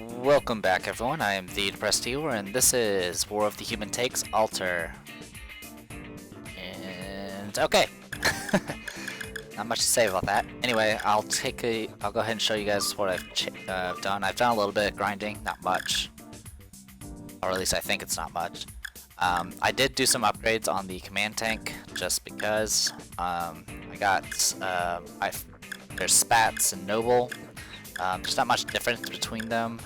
Welcome back, everyone. I am the Depressed Viewer, and this is War of the Human Takes Alter. And okay, not much to say about that. Anyway, I'll go ahead and show you guys what I've done. I've done a little bit of grinding, not much, or at least I think it's not much. I did do some upgrades on the command tank just because. There's Spats and Noble. There's not much difference between them.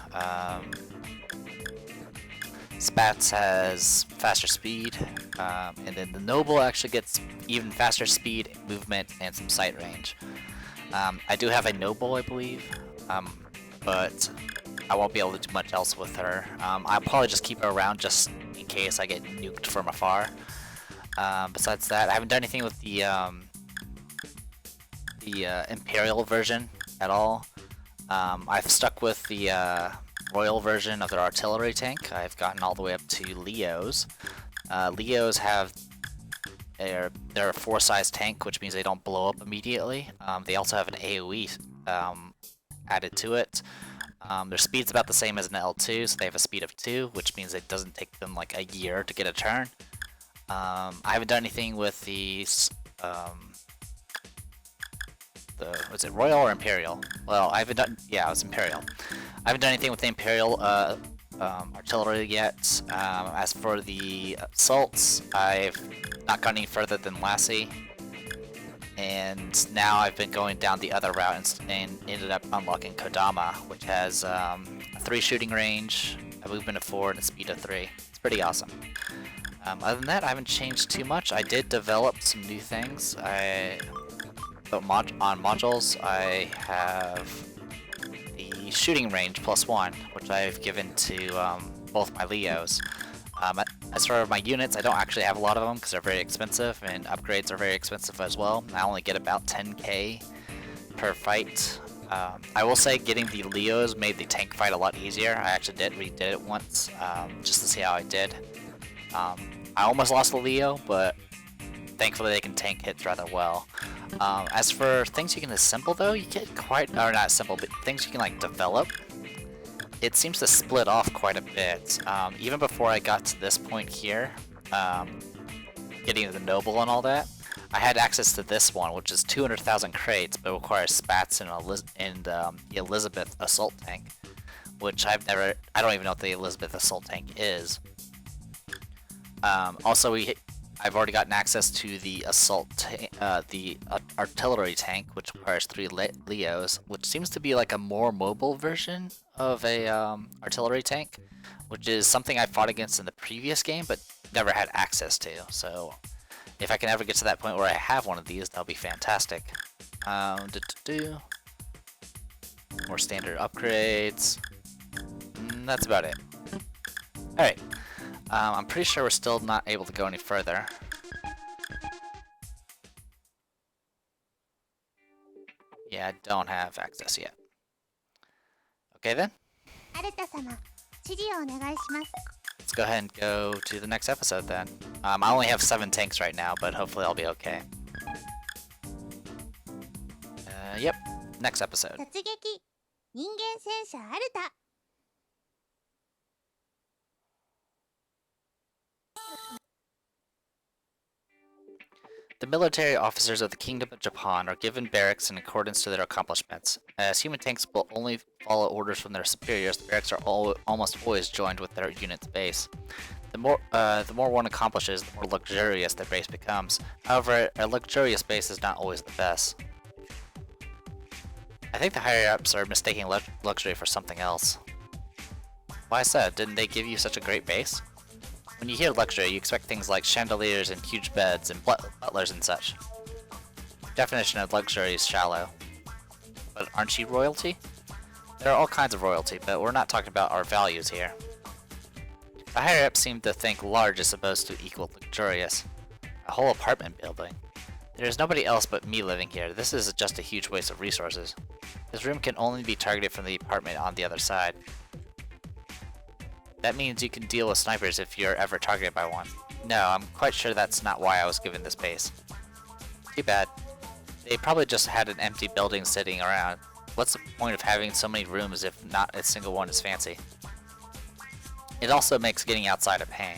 Spats has faster speed, and then the Noble actually gets even faster speed, movement, and some sight range. I do have a Noble, I believe, but I won't be able to do much else with her. I'll probably just keep her around just in case I get nuked from afar. Besides that, I haven't done anything with the Imperial version at all. I've stuck with the Royal version of their artillery tank. I've gotten all the way up to Leos. Leos have they're a 4-size tank, which means they don't blow up immediately. They also have an AoE added to it. Their speed's about the same as an L2, so they have a speed of 2, which means it doesn't take them like a year to get a turn. I haven't done anything with was it Royal or Imperial? Well, I haven't done, yeah, it was Imperial. I haven't done anything with the Imperial artillery yet. As for the assaults, I've not gone any further than Lassie. And now I've been going down the other route and ended up unlocking Kodama, which has a 3 shooting range, a movement of 4, and a speed of 3. It's pretty awesome. Other than that, I haven't changed too much. I did develop some new things. On modules, I have the shooting range +1, which I've given to both my Leos. As for my units, I don't actually have a lot of them because they're very expensive, and upgrades are very expensive as well. I only get about 10k per fight. I will say getting the Leos made the tank fight a lot easier. I actually redid it once just to see how I did. I almost lost the Leo, but thankfully they can tank hits rather well. As for things you can assemble though, you get quite, or not assemble, but things you can like develop, it seems to split off quite a bit. Even before I got to this point here, getting the Noble and all that, I had access to this one, which is 200,000 crates, but requires Spats and the Elizabeth Assault Tank, which I don't even know what the Elizabeth Assault Tank is. Also, I've already gotten access to the artillery tank, which requires 3 Leos, which seems to be like a more mobile version of a artillery tank, which is something I fought against in the previous game, but never had access to. So, if I can ever get to that point where I have one of these, that'll be fantastic. More standard upgrades. That's about it. Alright. I'm pretty sure we're still not able to go any further. Yeah, I don't have access yet. Okay then. Let's go ahead and go to the next episode then. I only have 7 tanks right now, but hopefully I'll be okay. Yep, next episode. The military officers of the Kingdom of Japan are given barracks in accordance to their accomplishments. As human tanks will only follow orders from their superiors, the barracks are almost always joined with their unit's base. The more one accomplishes, the more luxurious their base becomes. However, a luxurious base is not always the best. I think the higher-ups are mistaking luxury for something else. Why so? Didn't they give you such a great base? When you hear luxury, you expect things like chandeliers and huge beds and butlers and such. Definition of luxury is shallow. But aren't you royalty? There are all kinds of royalty, but we're not talking about our values here. The higher-ups seem to think large is supposed to equal luxurious. A whole apartment building. There is nobody else but me living here. This is just a huge waste of resources. This room can only be targeted from the apartment on the other side. That means you can deal with snipers if you're ever targeted by one. No, I'm quite sure that's not why I was given this base. Too bad. They probably just had an empty building sitting around. what's the point of having so many rooms if not a single one is fancy? It also makes getting outside a pain.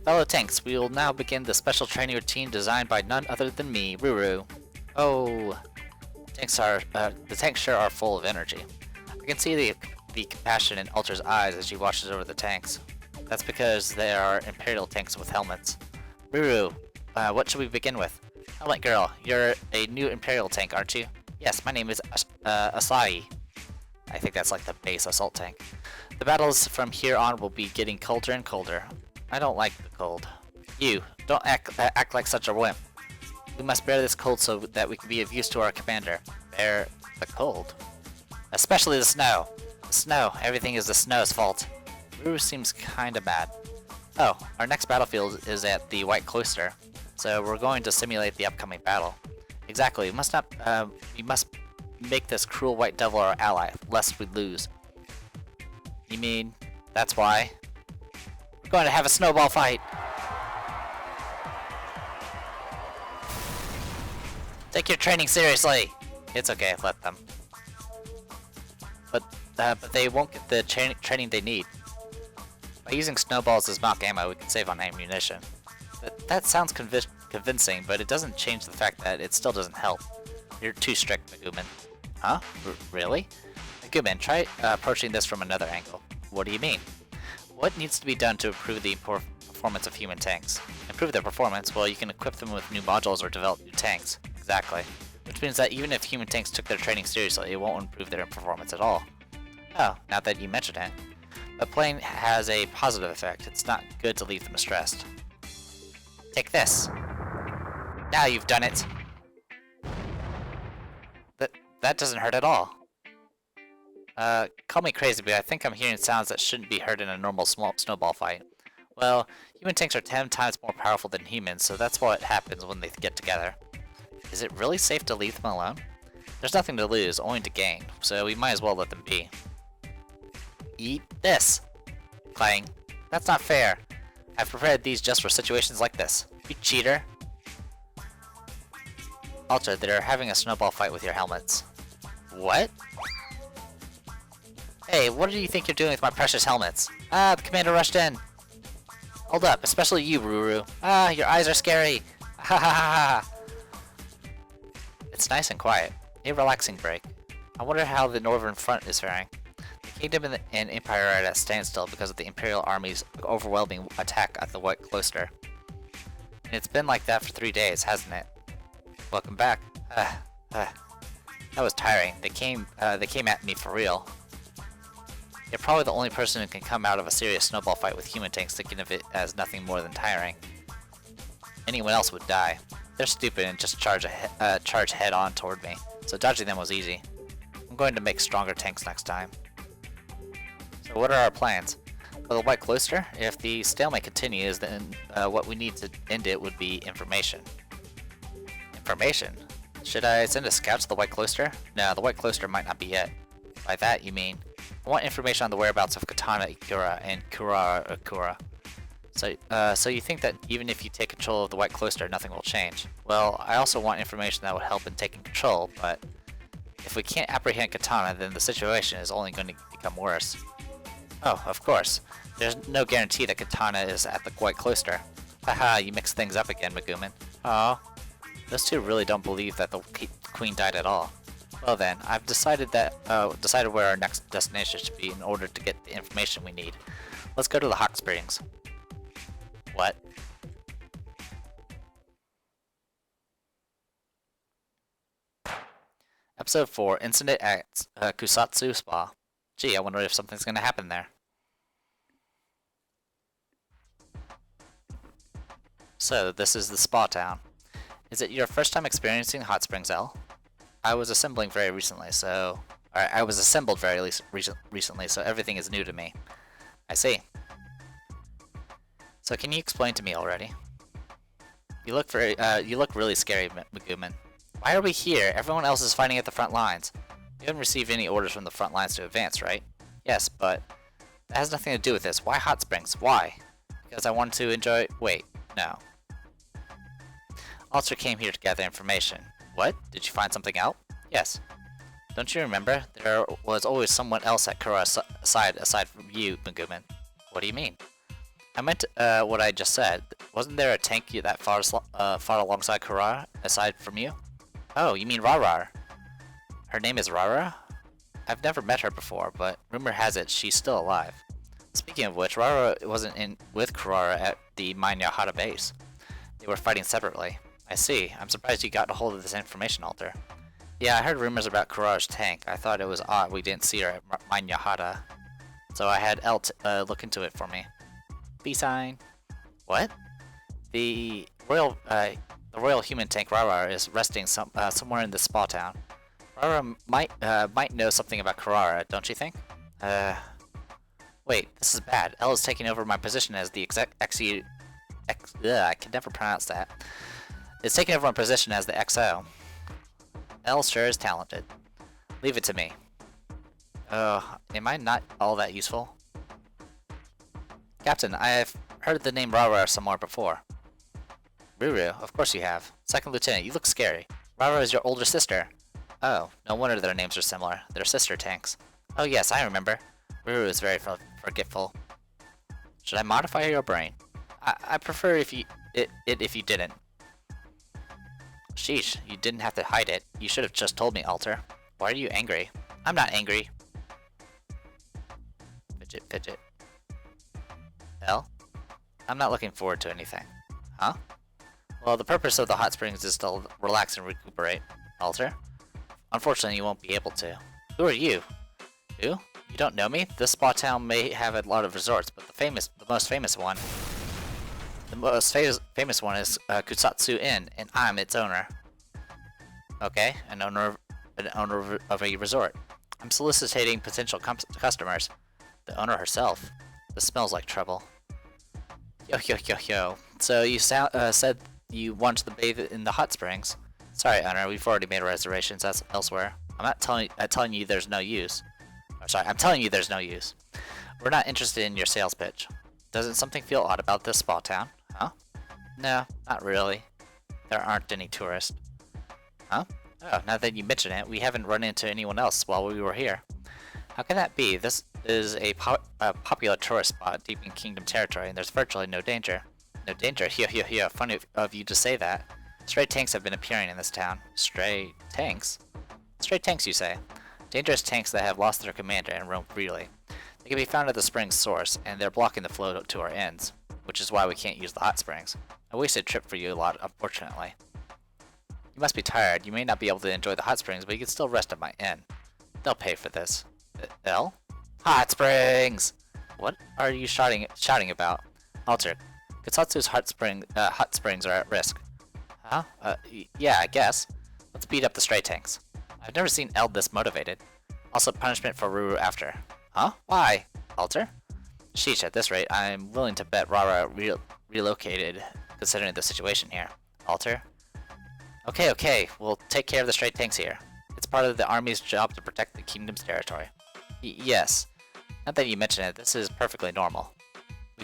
Fellow tanks, we will now begin the special training routine designed by none other than me, Ruru. Oh, the tanks sure are full of energy. I can see the compassion in Alter's eyes as she watches over the tanks. That's because they are Imperial tanks with helmets. Ruru, what should we begin with? Helmet Girl, you're a new Imperial tank, aren't you? Yes, my name is Asahi. I think that's like the base assault tank. The battles from here on will be getting colder and colder. I don't like the cold. You, don't act like such a wimp. We must bear this cold so that we can be of use to our commander. Bear the cold? Especially the snow. The snow. Everything is the snow's fault. Ruru seems kinda mad. Oh, our next battlefield is at the White Cloister, so we're going to simulate the upcoming battle. Exactly. We must make this cruel white devil our ally, lest we lose. You mean that's why? We're going to have a snowball fight. Take your training seriously. It's okay, let them. But they won't get the training they need. By using snowballs as mock ammo, we can save on ammunition. That sounds convincing, but it doesn't change the fact that it still doesn't help. You're too strict, Megumin. Huh? Really? Megumin, try approaching this from another angle. What do you mean? What needs to be done to improve the performance of human tanks? Improve their performance? Well, you can equip them with new modules or develop new tanks. Exactly. Which means that even if human tanks took their training seriously, it won't improve their performance at all. Oh, now that you mention it. But playing has a positive effect. It's not good to leave them stressed. Take this. Now you've done it. That doesn't hurt at all. Call me crazy, but I think I'm hearing sounds that shouldn't be heard in a normal snowball fight. Well, human tanks are 10 times more powerful than humans, so that's what happens when they get together. Is it really safe to leave them alone? There's nothing to lose, only to gain, so we might as well let them be. Eat this! Clang. That's not fair. I've prepared these just for situations like this. You cheater! Alter, they're having a snowball fight with your helmets. What? Hey, what do you think you're doing with my precious helmets? Ah, the commander rushed in! Hold up, especially you, Ruru. Ah, your eyes are scary! Ha ha ha ha! It's nice and quiet. A relaxing break. I wonder how the Northern Front is faring. The Kingdom and Empire are at a standstill because of the Imperial Army's overwhelming attack at the White Cloister. And it's been like that for 3 days, hasn't it? Welcome back. That was tiring. They came at me for real. You're probably the only person who can come out of a serious snowball fight with human tanks thinking of it as nothing more than tiring. Anyone else would die. They're stupid and just charge head on toward me, so dodging them was easy. I'm going to make stronger tanks next time. So what are our plans? For the White Cloister, if the stalemate continues, then what we need to end it would be information. Information? Should I send a scout to the White Cloister? No, the White Cloister might not be it. By that you mean, I want information on the whereabouts of Katana Ikura and Kurara Ikura. So you think that even if you take control of the White Cloister, nothing will change? Well, I also want information that would help in taking control, but if we can't apprehend Katana, then the situation is only going to become worse. Oh, of course. There's no guarantee that Katana is at the White Cloister. Haha, you mixed things up again, Megumin. Aw. Those two really don't believe that the Queen died at all. Well then, I've decided where our next destination should be in order to get the information we need. Let's go to the Hot Springs. What? Episode 4, Incident at Kusatsu Spa. Gee, I wonder if something's gonna happen there. So, this is the spa town. Is it your first time experiencing hot springs, Elle? I was assembled very recently, so everything is new to me. I see. So can you explain to me already? You look really scary, Megumin. Why are we here? Everyone else is fighting at the front lines. We haven't received any orders from the front lines to advance, right? Yes, but that has nothing to do with this. Why hot springs? Why? Because I wanted to enjoy. Wait, no. Alter came here to gather information. What? Did you find something out? Yes. Don't you remember? There was always someone else at Kura's side aside from you, Megumin. What do you mean? I meant what I just said. Wasn't there a tank that fought alongside Kura aside from you? Oh, you mean Rarar. Her name is Rara? I've never met her before, but rumor has it she's still alive. Speaking of which, Rara wasn't in with Kurara at the Mein Yahara base. They were fighting separately. I see. I'm surprised you got a hold of this information, Alter. Yeah, I heard rumors about Kurara's tank. I thought it was odd we didn't see her at Mein Yahara. So I had El look into it for me. B-sign. What? The royal human tank Rara is resting somewhere in the spa town. Rara might know something about Kurara, don't you think? Wait, this is bad. El is taking over my position as the I can never pronounce that. It's taking over my position as the XO. El sure is talented. Leave it to me. Am I not all that useful? Captain, I have heard the name Rara somewhere before. Ruru, of course you have. Second Lieutenant, you look scary. Rara is your older sister. Oh, no wonder their names are similar. They're sister tanks. Oh yes, I remember. Ruru is very forgetful. Should I modify your brain? I prefer if you didn't. Sheesh, you didn't have to hide it. You should have just told me, Alter. Why are you angry? I'm not angry. Fidget, fidget. Hell? I'm not looking forward to anything. Huh? Well, the purpose of the hot springs is to relax and recuperate. Alter? Unfortunately, you won't be able to. Who are you? Who? You don't know me? This spa town may have a lot of resorts, but the most famous one is Kusatsu Inn, and I'm its owner. Okay, an owner of a resort. I'm soliciting potential customers. The owner herself. This smells like trouble. Yo. So you said you wanted to bathe in the hot springs. Sorry, owner, we've already made reservations elsewhere. I'm telling you there's no use. I'm telling you there's no use. We're not interested in your sales pitch. Doesn't something feel odd about this spa town? Huh? No, not really. There aren't any tourists. Huh? Oh, now that you mention it, we haven't run into anyone else while we were here. How can that be? This is a popular tourist spot deep in Kingdom territory, and there's virtually no danger. No danger? Here. Funny of you to say that. Stray tanks have been appearing in this town. Stray tanks? Stray tanks, you say? Dangerous tanks that have lost their commander and roam freely. They can be found at the spring's source, and they're blocking the flow to our ends, which is why we can't use the hot springs. A wasted trip for you lot, unfortunately. You must be tired. You may not be able to enjoy the hot springs, but you can still rest at my inn. They'll pay for this. L? Hot springs! What are you shouting about? Alter, Kusatsu's hot springs are at risk. Huh? Yeah, I guess. Let's beat up the stray tanks. I've never seen Eld this motivated. Also, punishment for Ruru after. Huh? Why? Alter? Sheesh, at this rate, I'm willing to bet Rara relocated, considering the situation here. Alter? Okay, we'll take care of the stray tanks here. It's part of the army's job to protect the kingdom's territory. Yes. Now that you mention it, this is perfectly normal.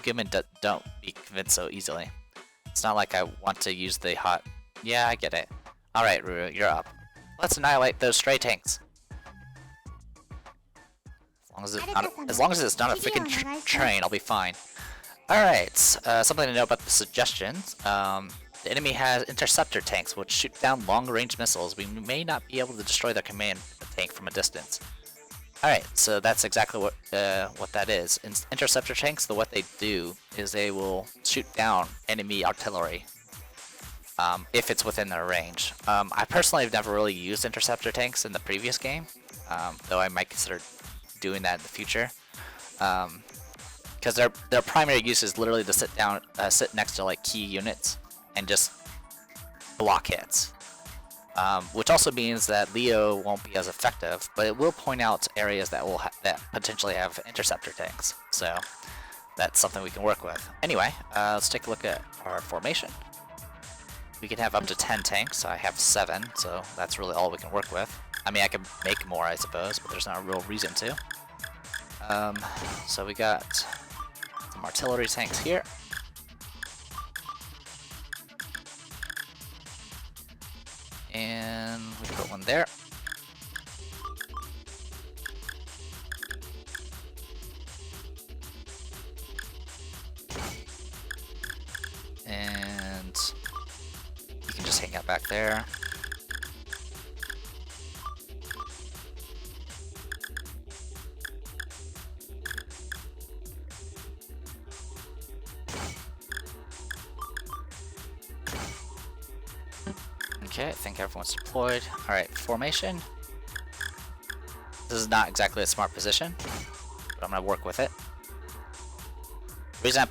Women don't be convinced so easily. It's not like I want to use the hot... Yeah, I get it. Alright, Ruru, you're up. Let's annihilate those stray tanks. As long as it's not a freaking train, I'll be fine. Alright, something to know about the suggestions. The enemy has interceptor tanks which shoot down long-range missiles. We may not be able to destroy their command tank from a distance. Alright, so that's exactly what that is. Interceptor tanks, what they do is they will shoot down enemy artillery if it's within their range. I personally have never really used interceptor tanks in the previous game, though I might consider doing that in the future. Because their primary use is literally to sit next to like key units and just block hits. Which also means that Leo won't be as effective, but it will point out areas that that potentially have interceptor tanks. So that's something we can work with. Anyway, let's take a look at our formation. We can have up to 10 tanks. I have 7, so that's really all we can work with. I mean, I can make more, I suppose, but there's not a real reason to. So we got some artillery tanks here. And we put one there. back there. Okay, I think everyone's deployed. Alright, formation. This is not exactly a smart position, but I'm gonna work with it. The reason I'm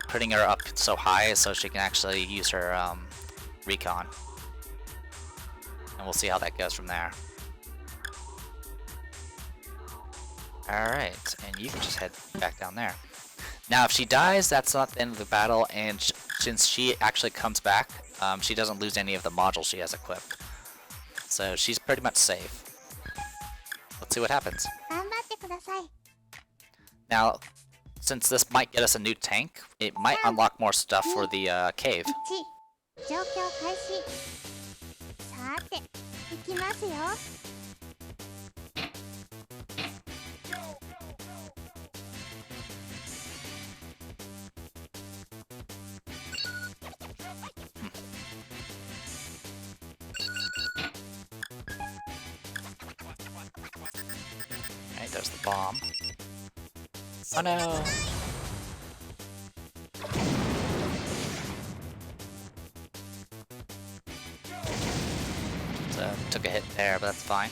putting her up so high is so she can actually use her recon. And we'll see how that goes from there. Alright, and you can just head back down there. Now if she dies, that's not the end of the battle, and since she actually comes back, she doesn't lose any of the modules she has equipped. So she's pretty much safe. Let's see what happens. Now, since this might get us a new tank, it might unlock more stuff for the cave. Alright, there's the bomb. Oh no! So, took a hit there, but that's fine.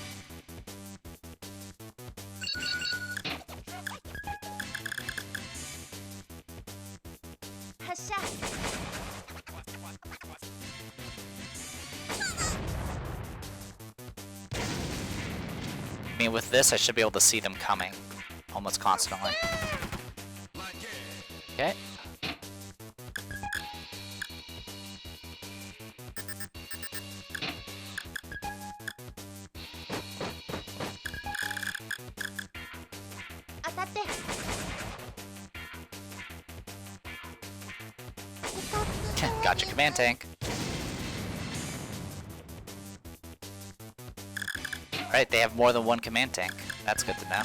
I mean, with this, I should be able to see them coming almost constantly. Okay. Gotcha, command tank. Alright, they have more than one command tank. That's good to know.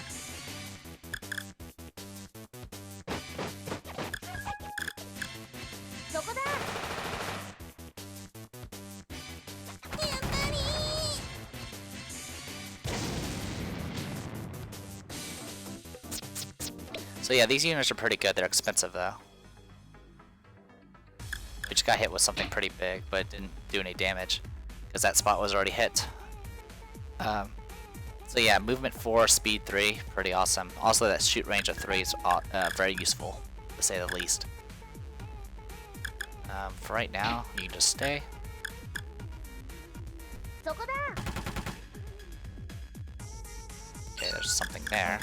So yeah, these units are pretty good. They're expensive though. We just got hit with something pretty big, but it didn't do any damage because that spot was already hit. So yeah, movement 4, speed 3, pretty awesome. Also that shoot range of 3 is very useful, to say the least. For right now, you can just stay. Okay, there's something there.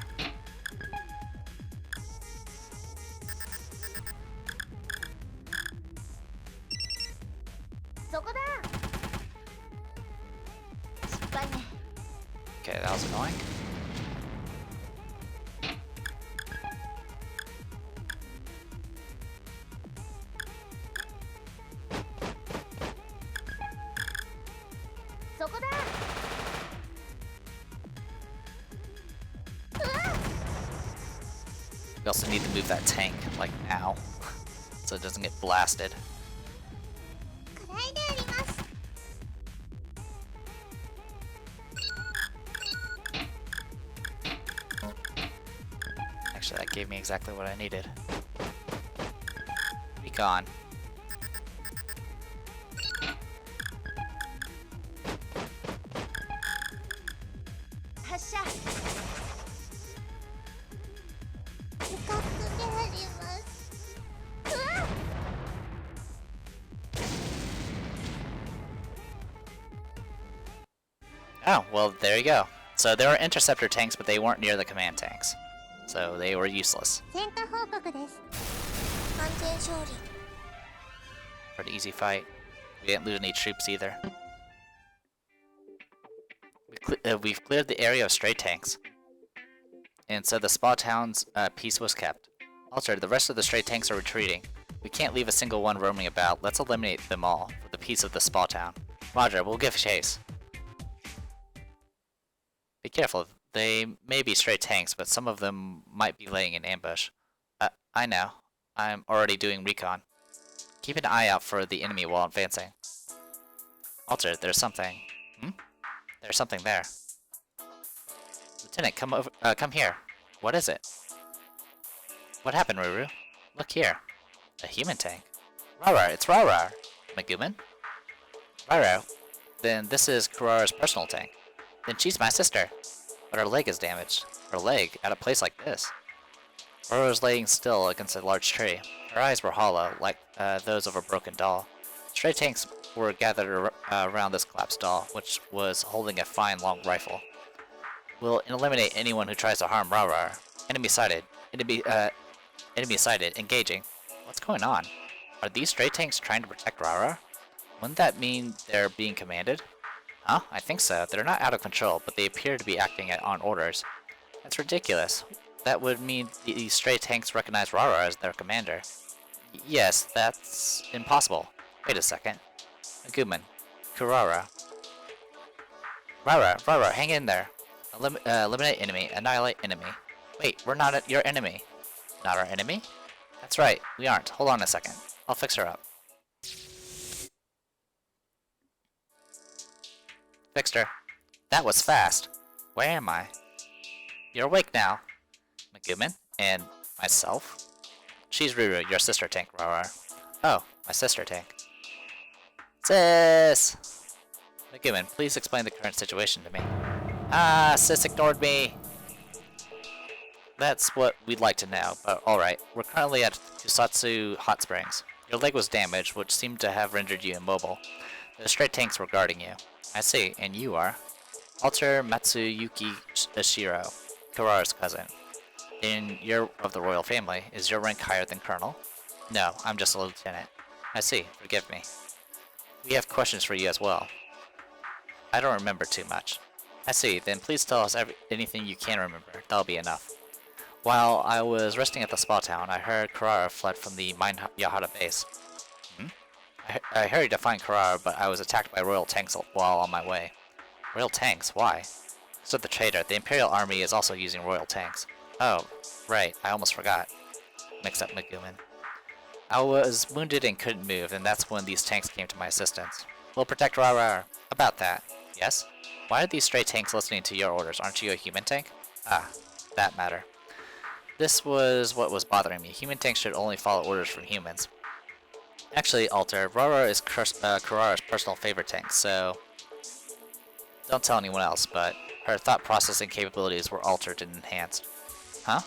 Okay, that was annoying. We also need to move that tank, like now, so it doesn't get blasted. Actually, that gave me exactly what I needed. Recon. Oh, well, there you go. So there were interceptor tanks, but they weren't near the command tanks. So they were useless. Pretty easy fight. We didn't lose any troops either. We've cleared the area of stray tanks. And so the spa town's peace was kept. Also, the rest of the stray tanks are retreating. We can't leave a single one roaming about. Let's eliminate them all for the peace of the spa town. Roger, we'll give chase. Be careful, they may be stray tanks, but some of them might be laying in ambush. I know. I'm already doing recon. Keep an eye out for the enemy while advancing. Alter, there's something. Hmm? There's something there. Lieutenant, come over. Come here. What is it? What happened, Ruru? Look here. A human tank. Rara, it's Rara. Megumin? Rara. Then this is Kurara's personal tank. Then she's my sister. But her leg is damaged. Her leg? At a place like this? Rara was laying still against a large tree. Her eyes were hollow, like those of a broken doll. Stray tanks were gathered around this collapsed doll, which was holding a fine long rifle. We'll eliminate anyone who tries to harm Rara. Enemy sighted. Enemy sighted. Engaging. What's going on? Are these stray tanks trying to protect Rara? Wouldn't that mean they're being commanded? Huh? I think so. They're not out of control, but they appear to be acting on orders. That's ridiculous. That would mean these stray tanks recognize Rara as their commander. Yes, that's impossible. Wait a second. Megumin. Kurara. Rara, hang in there. Eliminate enemy. Annihilate enemy. Wait, we're not your enemy. Not our enemy? That's right, we aren't. Hold on a second. I'll fix her up. Fixed her. That was fast. Where am I? You're awake now. Megumin? And myself? She's Ruru, your sister tank, Rara. Oh, my sister tank. Sis! Megumin, please explain the current situation to me. Ah, Sis ignored me! That's what we'd like to know, but alright. We're currently at Kusatsu Hot Springs. Your leg was damaged, which seemed to have rendered you immobile. The stray tanks were guarding you. I see, and you are? Alter Matsuyuki Ashiro, Kurara's cousin. And you're of the royal family. Is your rank higher than colonel? No, I'm just a lieutenant. I see, forgive me. We have questions for you as well. I don't remember too much. I see, then please tell us anything you can remember. That'll be enough. While I was resting at the spa town, I heard Kurara fled from the Mine Yahara base. I hurried to find Kurara, but I was attacked by royal tanks while on my way. Royal tanks? Why? Said the traitor. The Imperial Army is also using royal tanks. Oh, right. I almost forgot. Mixed up Megumin. I was wounded and couldn't move, and that's when these tanks came to my assistance. We'll protect Rara. About that. Yes? Why are these stray tanks listening to your orders? Aren't you a human tank? Ah, that matter. This was what was bothering me. Human tanks should only follow orders from humans. Actually, Alter, Rara is Kurara's personal favorite tank, so don't tell anyone else, but her thought processing capabilities were altered and enhanced. Huh?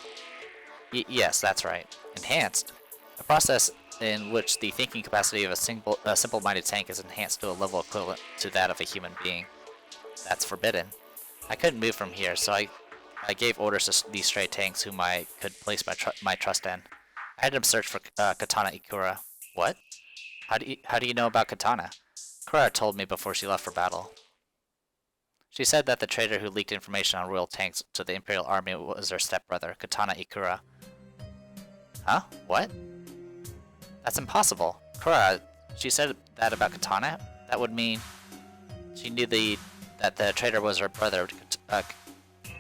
Yes, that's right. Enhanced? A process in which the thinking capacity of a simple-minded tank is enhanced to a level equivalent to that of a human being. That's forbidden. I couldn't move from here, so I gave orders to these stray tanks whom I could place my trust in. I had them search for Katana Ikura. What? How do you know about Katana? Kurara told me before she left for battle. She said that the traitor who leaked information on royal tanks to the Imperial Army was her stepbrother, Katana Ikura. Huh? What? That's impossible. Kurara, she said that about Katana? That would mean she knew that the traitor was her brother,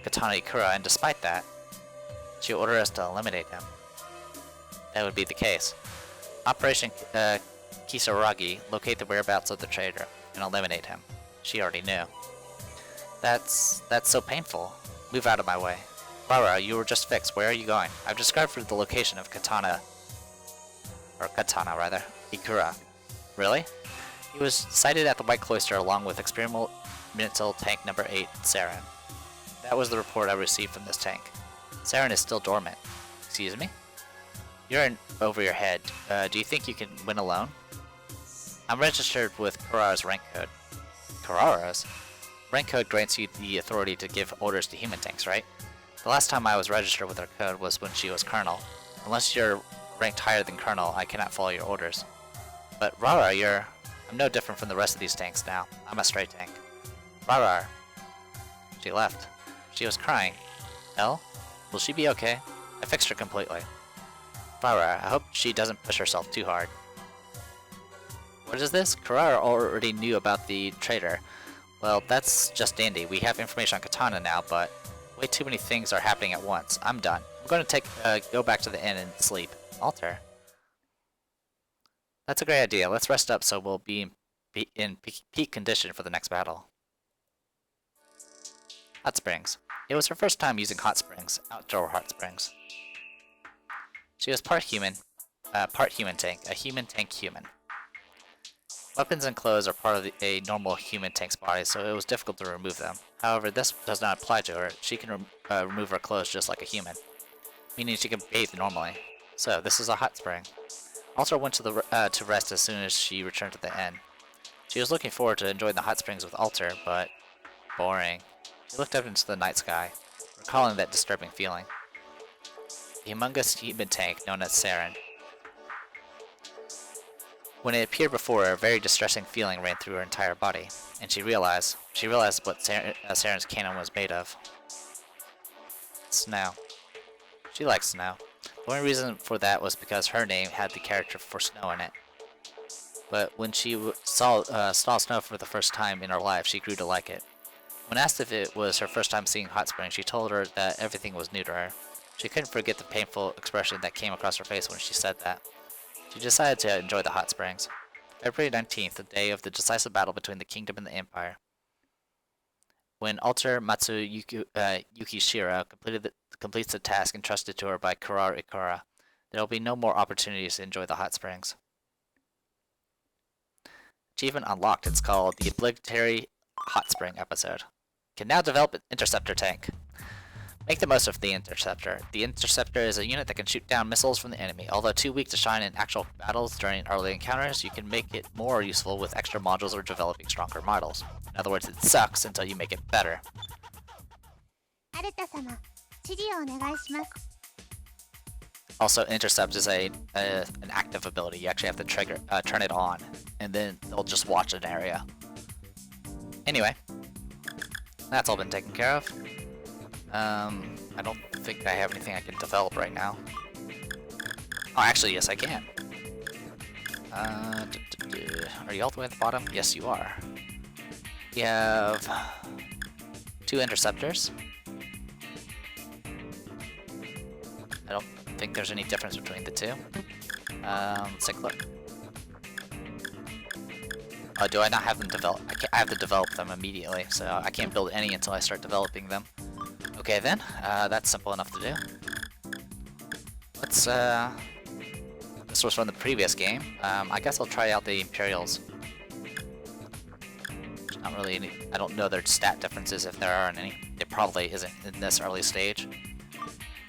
Katana Ikura, and despite that, she ordered us to eliminate him. That would be the case. Operation Kisaragi, locate the whereabouts of the traitor and eliminate him. She already knew. That's so painful. Move out of my way. Rara, you were just fixed. Where are you going? I've discovered the location of Katana, Ikura. Really? He was sighted at the White Cloister along with experimental tank number 8, Saren. That was the report I received from this tank. Saren is still dormant. Excuse me? You're in over your head. Do you think you can win alone? I'm registered with Kurara's rank code. Kurara's? Rank code grants you the authority to give orders to human tanks, right? The last time I was registered with her code was when she was Colonel. Unless you're ranked higher than Colonel, I cannot follow your orders. But Rara, I'm no different from the rest of these tanks now. I'm a stray tank. Rara. She left. She was crying. Elle? Will she be okay? I fixed her completely. Rara, I hope she doesn't push herself too hard. What is this? Kurara already knew about the traitor. Well, that's just dandy. We have information on Katana now, but way too many things are happening at once. I'm done. I'm going to go back to the inn and sleep. Alter. That's a great idea. Let's rest up so we'll be be in peak condition for the next battle. Hot springs. It was her first time using hot springs, outdoor hot springs. She was part human tank, a human tank human. Weapons and clothes are part of a normal human tank's body, so it was difficult to remove them. However, this does not apply to her. She can remove her clothes just like a human, meaning she can bathe normally. So, this is a hot spring. Alter went to rest as soon as she returned to the inn. She was looking forward to enjoying the hot springs with Alter, but boring. She looked up into the night sky, recalling that disturbing feeling. The humongous human tank known as Saren. When it appeared before her, a very distressing feeling ran through her entire body, and she realized what Saren's cannon was made of. Snow. She liked snow. The only reason for that was because her name had the character for snow in it. But when she saw snow for the first time in her life, she grew to like it. When asked if it was her first time seeing hot springs, she told her that everything was new to her. She couldn't forget the painful expression that came across her face when she said that. She decided to enjoy the hot springs. February 19th, the day of the decisive battle between the kingdom and the empire. When Alter Yukishira completes the task entrusted to her by Kurar Ikura, there will be no more opportunities to enjoy the hot springs. Achievement unlocked. It's called the Obligatory Hot Spring episode. Can now develop an interceptor tank. Make the most of the Interceptor. The Interceptor is a unit that can shoot down missiles from the enemy. Although too weak to shine in actual battles during early encounters, you can make it more useful with extra modules or developing stronger models. In other words, it sucks until you make it better. Also, Intercept is an active ability. You actually have to turn it on, and then they'll just watch an area. Anyway, that's all been taken care of. I don't think I have anything I can develop right now. Oh, actually, yes, I can. Are you all the way at the bottom? Yes, you are. We have 2 interceptors. I don't think there's any difference between the two. Let's take a look. Oh, do I not have them developed? I have to develop them immediately, so I can't build any until I start developing them. Okay then, that's simple enough to do. Let's, this was from the previous game. I guess I'll try out the Imperials. Not really any, I don't know their stat differences if there are any. There probably isn't in this early stage.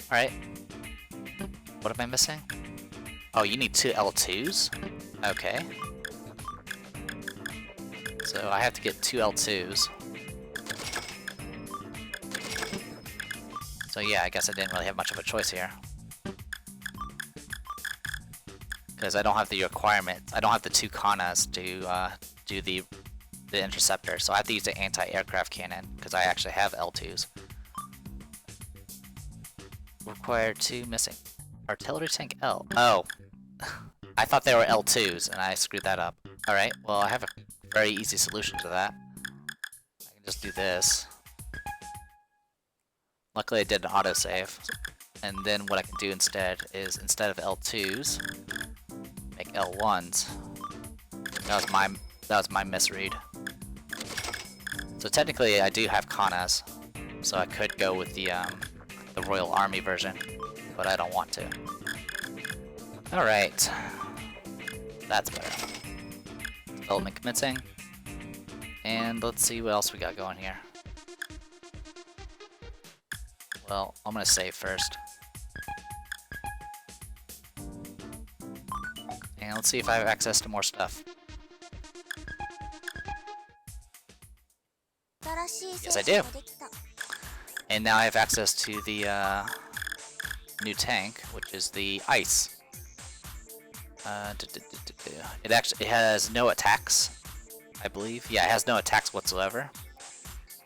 Alright. What am I missing? Oh, you need 2 L2s? Okay. So I have to get 2 L2s. So yeah, I guess I didn't really have much of a choice here. Because I don't have the requirement, I don't have the 2 Kanas to do the interceptor, so I have to use the anti-aircraft cannon, because I actually have L2s. Require 2 missing. Artillery tank L. Oh. I thought they were L2s, and I screwed that up. Alright, well I have a very easy solution to that. I can just do this. Luckily I did an autosave. And then what I can do instead is, instead of L2s, make L1s. That was my misread. So technically I do have Kanas, so I could go with the Royal Army version, but I don't want to. Alright. That's better. Development commencing. And let's see what else we got going here. Well, I'm gonna save first. And let's see if I have access to more stuff. Yes, I do. And now I have access to the new tank, which is the ice. It has no attacks, I believe. Yeah, it has no attacks whatsoever.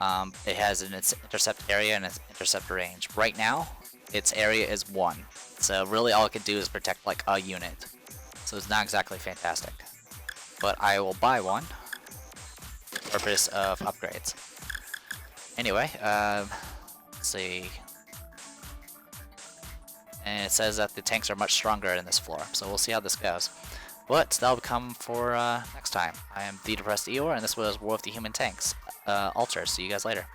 It has an intercept area and an intercept range. Right now, its area is 1. So really all it can do is protect like a unit. So it's not exactly fantastic. But I will buy one for the purpose of upgrades. Anyway, let's see. And it says that the tanks are much stronger in this floor, so we'll see how this goes. But that'll come for next time. I am the Depressed Eeyore, and this was War of the Human Tanks. Alter, see you guys later.